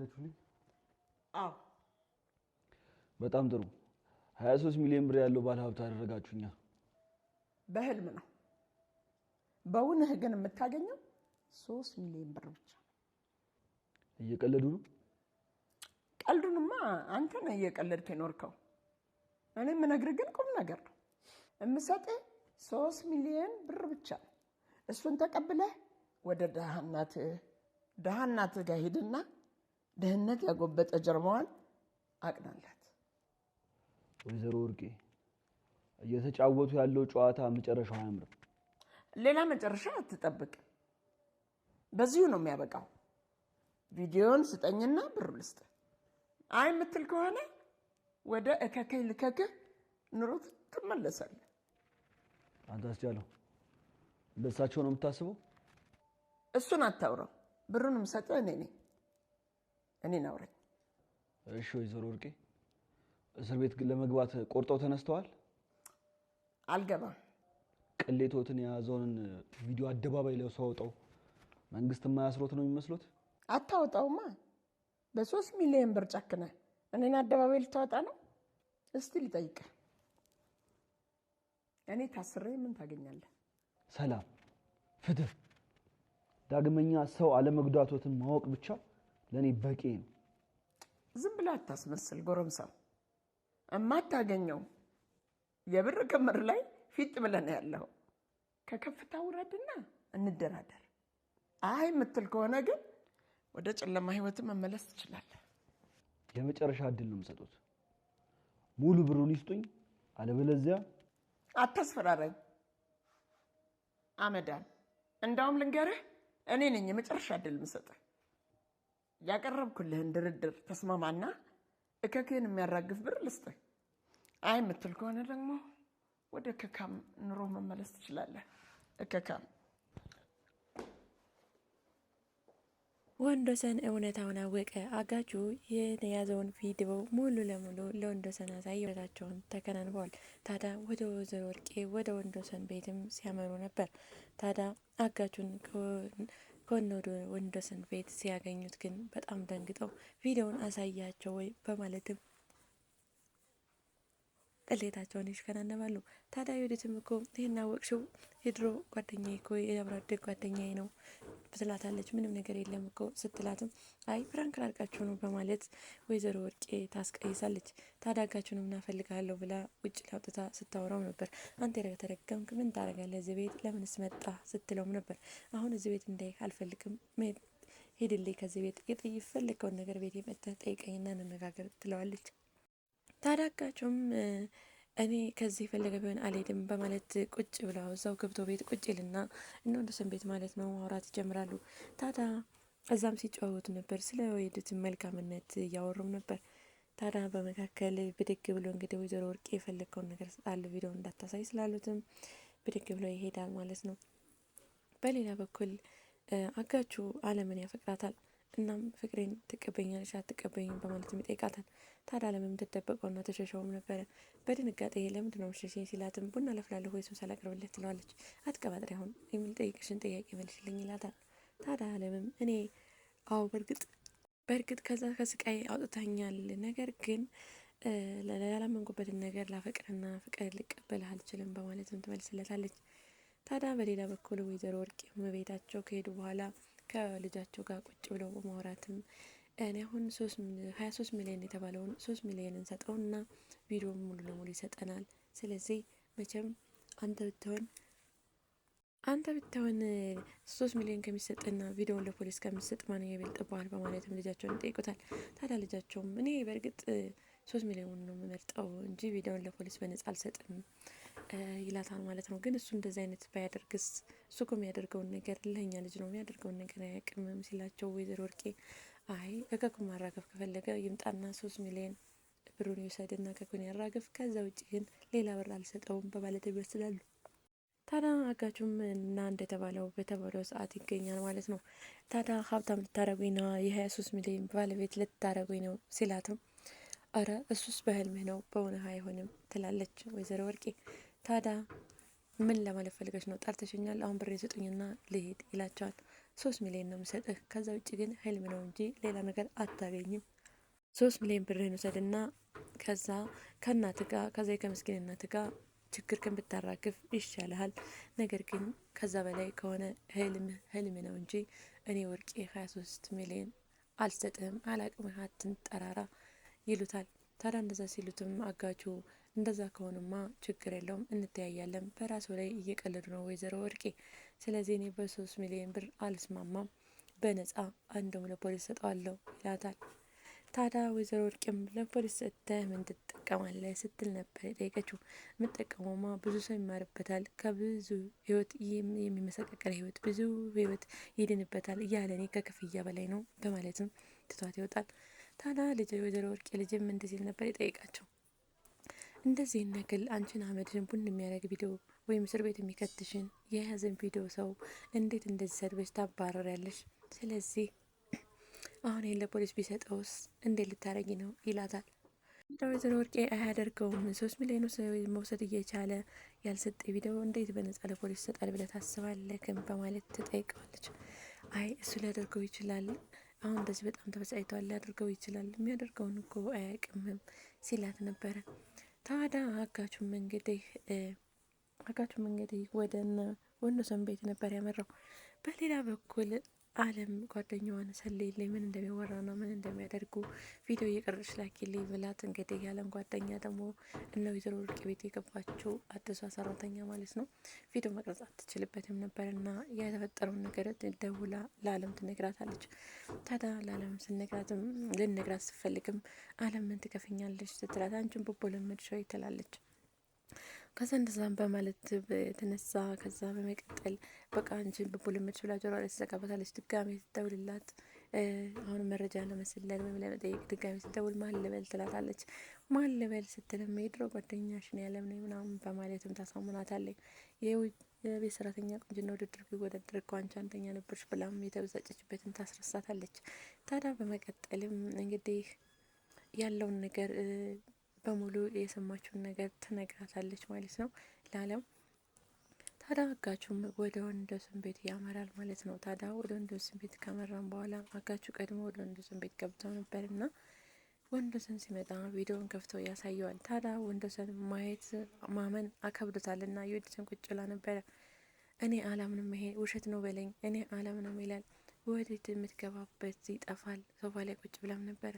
አዘጋጃችሁልኝ? አዎ በጣም ጥሩ 23 ሚሊዮን ብር ያለው ባለ ሀብት አደረጋችሁኛ። በህልም ነው። በእውነህ ግን የምታገኘው 3 ሚሊዮን ብር ብቻ። እየቀለዱ ነው? ቀልዱንማ አንተ ነህ እየቀለድክ የኖርከው። እኔ የምነግርህ ግን ቁም ነገር ነው። የምሰጥህ 3 ሚሊዮን ብር ብቻ ነው። እሱን ተቀብለህ ወደ ደሃ እናትህ ጋር ሂድና ድህነት ያጎበጠ ጀርባዋን አቅናላት። ወይዘሮ ወርቄ እየተጫወቱ ያለው ጨዋታ መጨረሻው አያምርም። ሌላ መጨረሻ አትጠብቅ። በዚሁ ነው የሚያበቃው። ቪዲዮን ስጠኝና ብር ልስጥ። አይ የምትል ከሆነ ወደ እከከይ ልከክህ ኑሮት ትመለሳለህ። አንተ አስቻለው እንደሳቸው ነው የምታስበው? እሱን አታውራው። ብሩን የምሰጠው እኔ ነኝ። እኔን አውረኝ። እሺ ወይዘሮ ወርቄ እስር ቤት ለመግባት ቆርጠው ተነስተዋል? አልገባም። ቅሌቶትን የያዘውን ቪዲዮ አደባባይ ላይ ሳወጣው መንግስት የማያስሮት ነው የሚመስሉት? አታወጣውማ። በ3 ሚሊዮን ብር ጨክነህ እኔን አደባባይ ልታወጣ ነው? እስቲ ልጠይቅህ፣ እኔ ታስሬ ምን ታገኛለህ? ሰላም፣ ፍትህ፣ ዳግመኛ ሰው አለመጉዳቶትን ማወቅ ብቻ ለኔ በቂ ነው። ዝም ብለህ አታስመስል ጎረምሳው። እማታገኘው የብር ክምር ላይ ፊት ብለህ ነው ያለው። ከከፍታ ውረድና እንደራደር። አይ የምትል ከሆነ ግን ወደ ጨለማ ህይወት መመለስ ትችላለህ። የመጨረሻ እድል ነው የምሰጡት። ሙሉ ብሩን ይስጡኝ፣ አለበለዚያ አታስፈራራኝ። አመዳን እንዳውም ልንገርህ፣ እኔ ነኝ የመጨረሻ እድል የምሰጥህ። ያቀረብኩልህን ድርድር ተስማማና እከክህን የሚያራግፍ ብር ልስጥህ። አይ የምትል ከሆነ ደግሞ ወደ እከካም ኑሮ መመለስ ትችላለህ። እከካም ወንዶሰን እውነታውን አወቀ። አጋቹ የያዘውን ቪዲዮ ሙሉ ለሙሉ ለወንዶሰን አሳይተዋቸውን ተከናንበዋል። ታዲያ ወደ ወይዘሮ ወርቄ ወደ ወንዶሰን ቤትም ሲያመሩ ነበር። ታዲያ አጋቹን ከወነ ወንዶሰን ቤት ሲያገኙት ግን በጣም ደንግጠው ቪዲዮውን አሳያቸው ወይ በማለትም ቅሌታቸውን ይሽከናነባሉ። ታዲያ ዩዲትም እኮ ይሄን አወቅሽው? የድሮ ጓደኛዬ እኮ የአብሮ አደግ ጓደኛዬ ነው ትላታለች። ምንም ነገር የለም እኮ ስትላትም አይ ፍራንክ ላርቃችሁ ነው በማለት ወይዘሮ ወርቄ ታስቀይሳለች። ታዳጋችሁንም እናፈልጋለሁ ብላ ውጭ ላውጥታ ስታወራው ነበር። አንተ የተረገምክ ምን ታረጋለህ እዚህ ቤት ለምንስ መጣ ስትለውም ነበር። አሁን እዚህ ቤት እንዳይ አልፈልግም፣ ሄድልኝ ከዚህ ቤት የፈለከውን ነገር ቤት የመጣህ ጠይቀኝና እንነጋገር ትለዋለች። ታዳጋችሁም እኔ ከዚህ ፈለገ ቢሆን አልሄድም በማለት ቁጭ ብለው እዛው ገብቶ ቤት ቁጭ ይልና እነ ወንዶሰን ቤት ማለት ነው ማውራት ይጀምራሉ። ታዲያ እዛም ሲጫወቱ ነበር። ስለ ወይድት መልካምነት እያወሩም ነበር። ታዲያ በመካከል ብድግ ብሎ እንግዲህ ወይዘሮ ወርቄ የፈለግከውን ነገር ስጣል ቪዲዮ እንዳታሳይ ስላሉትም ብድግ ብሎ ይሄዳል ማለት ነው። በሌላ በኩል አጋቹ አለምን ያፈቅራታል። እናም ፍቅሬን ትቀበኛለሽ አትቀበኝም በማለትም ይጠይቃታል። ታዲያ አለምም ትደበቀውና ተሸሸውም ነበረ። በድንጋጤ ለምንድን ነው የምትሸሸኝ ሲላትም ቡና ላፍላለሁ ወይ ሱስ አላቅርብልህ ትለዋለች። አትቀባጥሪ አሁን የምልጠይቅሽን ጥያቄ መልሽልኝ ይላታል። ታዲያ አለምም እኔ አዎ በእርግጥ ከዛ ከስቃይ አውጥታኛል፣ ነገር ግን ያላመንኩበትን ነገር ላፈቅርና ፍቅር ልቀበልህ አልችልም በማለትም ትመልስለታለች። ታዲያ በሌላ በኩል ወይዘሮ ወርቄ ቤታቸው ከሄዱ በኋላ ከልጃቸው ጋር ቁጭ ብለው በማውራትም እኔ አሁን 23 ሚሊዮን የተባለውን 3 ሚሊዮን እንሰጠውና ቪዲዮ ሙሉ ለሙሉ ይሰጠናል። ስለዚህ መቼም አንተ ብትሆን 3 ሚሊዮን ከሚሰጥና ቪዲዮውን ለፖሊስ ከሚሰጥ ማን ይበልጥብሃል በማለትም ልጃቸውን ይጠይቁታል። ታዲያ ልጃቸውም እኔ በእርግጥ 3 ሚሊዮን ነው የምመርጠው እንጂ ቪዲዮውን ለፖሊስ በነጻ አልሰጥም ይላታል ማለት ነው። ግን እሱ እንደዚህ አይነት ባያደርግስ? እሱ እኮ የሚያደርገውን ነገር ለኛ ልጅ ነው የሚያደርገውን ነገር አያውቅም ሲላቸው ወይዘሮ ወርቄ አይ እከኩን ማራገፍ ከፈለገ ይምጣና 3 ሚሊዮን ብሩን ይውሰድና እከኩን ያራገፍ፣ ከዛ ውጭ ግን ሌላ ብር አልሰጠውም በማለት ይወስዳሉ። ታዲያ አጋቹም እና እንደተባለው በተባለው ሰዓት ይገኛል ማለት ነው። ታዲያ ሀብታም ልታረጉኝ ነው፣ የ23 ሚሊዮን ባለቤት ልታረጉኝ ነው ሲላትም አረ እሱስ በህልምህ ነው በእውነት አይሆንም ትላለች ወይዘሮ ወርቄ። ታዲያ ምን ለማለት ፈልገች ነው? ጠርተሽኛል፣ አሁን ብሬን ስጡኝና ልሄድ ይላቸዋል። 3 ሚሊዮን ነው የምሰጥህ፣ ከዛ ውጭ ግን ህልም ነው እንጂ ሌላ ነገር አታገኝም። 3 ሚሊዮን ብርህን ውሰድና ከዛ ከእናት ጋር ከዛ ከምስኪን እናት ጋር ችግር ብታራግፍ ይሻልሃል። ነገር ግን ከዛ በላይ ከሆነ ህልም ነው እንጂ እኔ ወርቄ 23 ሚሊዮን አልሰጥህም፣ አላቅምህ፣ አትንጠራራ ይሉታል። ታዲያ እንደዛ ሲሉትም አጋቹ እንደዛ ከሆኑማ ችግር የለውም እንተያያለን፣ በራሱ ላይ እየቀለዱ ነው ወይዘሮ ወርቄ፣ ስለዚህ እኔ በ3 ሚሊዮን ብር አልስማማም፣ በነፃ አንዱም ለፖሊስ ሰጠዋለሁ ይላታል። ታዲያ ወይዘሮ ወርቄም ለፖሊስ ሰጥተህ ምን ትጠቀማለህ ስትል ነበር የጠየቀችው። የምጠቀመውማ ብዙ ሰው ይማርበታል፣ ከብዙ ህይወት የሚመሰቃቀል ህይወት ብዙ ህይወት ይድንበታል እያለ እኔ ከክፍያ በላይ ነው በማለትም ትቷት ይወጣል። ታዲያ ልጅ ወይዘሮ ወርቄ ልጅም እንደዚህ ነበር የጠየቃቸው። እንደዚህ ነክል አንቺን አመድሽን ቡን የሚያደርግ ቪዲዮ ወይም እስር ቤት የሚከትሽን የያዘን ቪዲዮ ሰው እንዴት እንደዚህ ሰድበሽ ታባረሪያለሽ? ስለዚህ አሁን ይሄን ለፖሊስ ቢሰጠውስ እንዴት ልታረጊ ነው ይላታል። ወይዘሮ ወርቄ አያደርገውም፣ 3 ሚሊዮን መውሰድ እየቻለ ያልሰጠ ቪዲዮ እንዴት በነጻ ለፖሊስ ይሰጣል ብለህ ታስባለህ? በማለት ትጠይቀዋለች። አይ እሱ ሊያደርገው ይችላል፣ አሁን እንደዚህ በጣም ተበሳጭቷል፣ ሊያደርገው ይችላል፣ የሚያደርገውን እኮ አያውቅምም ሲላት ነበረ። ታዲያ አጋቹም እንግዲህ ወደ ወንዶሰን ቤት ነበር ያመራው። በሌላ በኩል አለም ጓደኛዋን ሰሌልኝ ምን እንደሚወራና ምን እንደሚያደርጉ ቪዲዮ እየቀረች ላኪልኝ ብላት፣ እንግዲህ የአለም ጓደኛ ደግሞ እነ ወይዘሮ ወርቄ ቤት የገባችው አዲሷ ሰራተኛ ማለት ነው። ቪዲዮ መቅረጽ አትችልበትም ነበር እና የተፈጠረውን ነገር ደውላ ለአለም ትነግራታለች። ታዲያ ለአለም ስነግራትም ልነግራት ስትፈልግም አለም ምን ትከፍኛለች ስትላት፣ አንቺን ቦቦ ለመድሻው ትላለች። ከዛ እንደዛም በማለት ተነሳ። ከዛ በመቀጠል በቃ አንቺን በፖለመች ብላ ጆሮ ላይ ትዘጋባታለች። ድጋሜ ስትደውልላት አሁን መረጃ ለመስለል ወይም ለመጠየቅ ድጋሜ ስትደውል ማን ልበል ትላታለች። ማን ልበል ስትልም የድሮ ጓደኛሽን ያለም ነው ምናምን በማለትም ታሳምናታለች። የቤት ሰራተኛ ቁንጅና ውድድር ቢወዳደር እኮ አንቺ አንደኛ ነበርሽ ብላም የተበሳጨችበትን ታስረሳታለች። ታዲያ በመቀጠልም እንግዲህ ያለውን ነገር በሙሉ የሰማችውን ነገር ትነግራታለች ማለት ነው ለአለም። ታዲያ አጋቹም ወደ ወንዶሰን ቤት ያመራል ማለት ነው። ታዲያ ወደ ወንዶሰን ቤት ካመራን በኋላ አጋቹ ቀድሞ ወደ ወንዶሰን ቤት ገብተው ነበር እና ወንዶሰን ሲመጣ ቪዲዮን ከፍቶ ያሳየዋል። ታዲያ ወንዶሰን ማየት ማመን አከብዶታል እና የወደሰን ቁጭ ብላ ነበረ። እኔ አላምንም፣ ይሄ ውሸት ነው በለኝ፣ እኔ አላምንም ይላል። ወዴት የምትገባበት ይጠፋል። ሶፋ ላይ ቁጭ ብላም ነበረ።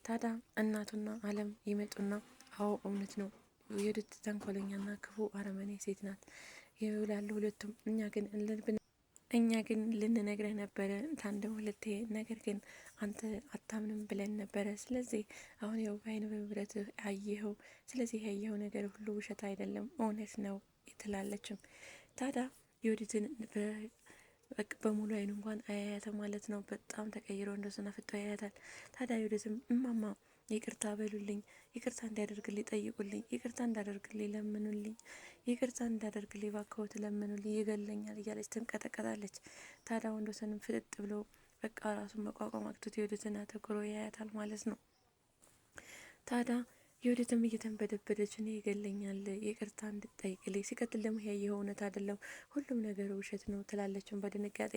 ታዲያ እናቱና አለም ይመጡና አዎ እውነት ነው የወዲት ተንኮለኛና ክፉ አረመኔ ሴት ናት ይውላሉ ሁለቱም። እኛ ግን ልንነግረህ ነበረ ታንድም ሁለቴ፣ ነገር ግን አንተ አታምንም ብለን ነበረ። ስለዚህ አሁን ያው በአይን በብረት አየኸው፣ ስለዚህ ያየኸው ነገር ሁሉ ውሸት አይደለም እውነት ነው ትላለችም። ታዲያ የወዲትን በሙሉ አይኑ እንኳን አያያትም ማለት ነው። በጣም ተቀይሮ እንደሱና ፍቶ ያያታል። ታዲያ የወዲትም እማማ ይቅርታ በሉልኝ፣ ይቅርታ እንዲያደርግልኝ ጠይቁልኝ፣ ይቅርታ እንዳደርግልኝ ለምኑልኝ፣ ይቅርታ እንዳደርግልኝ ባክዎት ለምኑልኝ፣ ይገለኛል እያለች ትንቀጠቀጣለች። ታዲያ ወንዶሰንም ፍጥጥ ብሎ በቃ ራሱን መቋቋም አቅቶት የወዲትን አተኩሮ ያያታል ማለት ነው። ታዲያ የወዲትም እየተንበደበደች እኔ ይገለኛል ይቅርታ እንድጠይቅልኝ፣ ሲቀጥል ደግሞ ያየኸው እውነት አይደለም ሁሉም ነገር ውሸት ነው ትላለችን በድንጋጤ።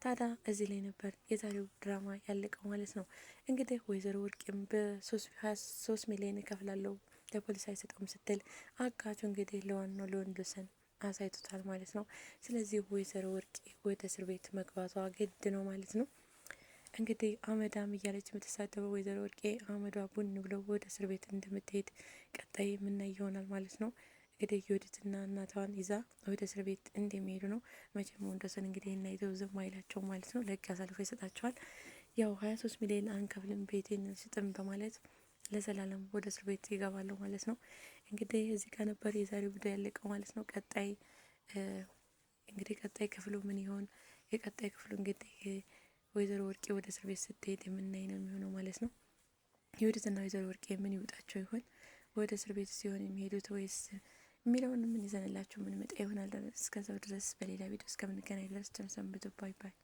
ታዲያ እዚህ ላይ ነበር የዛሬው ድራማ ያለቀው ማለት ነው። እንግዲህ ወይዘሮ ወርቄም በ3 ሚሊዮን እከፍላለሁ ለፖሊስ አይሰጠውም ስትል አጋቹ እንግዲህ ለዋናው ለወንዶሰን አሳይቶታል ማለት ነው። ስለዚህ ወይዘሮ ወርቄ ወደ እስር ቤት መግባቷ ግድ ነው ማለት ነው። እንግዲህ አመዳም እያለች የምትሳደበው ወይዘሮ ወርቄ አመዷ ቡን ብለው ወደ እስር ቤት እንደምትሄድ ቀጣይ የምናይ ይሆናል ማለት ነው። እንግዲህ የወዲትና እናቷን ይዛ ወደ እስር ቤት እንደሚሄዱ ነው። መቼም ወንዶሰን እንግዲህ እና ይዘው ዝም አይላቸው ማለት ነው። ለህግ አሳልፎ ይሰጣቸዋል። ያው 23 ሚሊዮን አንከፍልም ቤቴን ስጥም በማለት ለዘላለም ወደ እስር ቤት ይገባሉ ማለት ነው። እንግዲህ እዚህ ጋር ነበር የዛሬው ቪዲዮ ያለቀው ማለት ነው። ቀጣይ ክፍሉ ምን ይሆን? የቀጣይ ክፍሉ እንግዲህ ወይዘሮ ወርቄ ወደ እስር ቤት ስትሄድ የምናይ ነው የሚሆነው ማለት ነው። የወዲትና ወይዘሮ ወርቄ ምን ይውጣቸው ይሆን? ወደ እስር ቤት ሲሆን የሚሄዱት ወይስ የሚለውን ምን ይዘንላችሁ ምን መጣ ይሆናል። እስከዛው ድረስ በሌላ ቪዲዮ እስከምንገናኝ ድረስ ሰንብቱ። ባይ ባይ።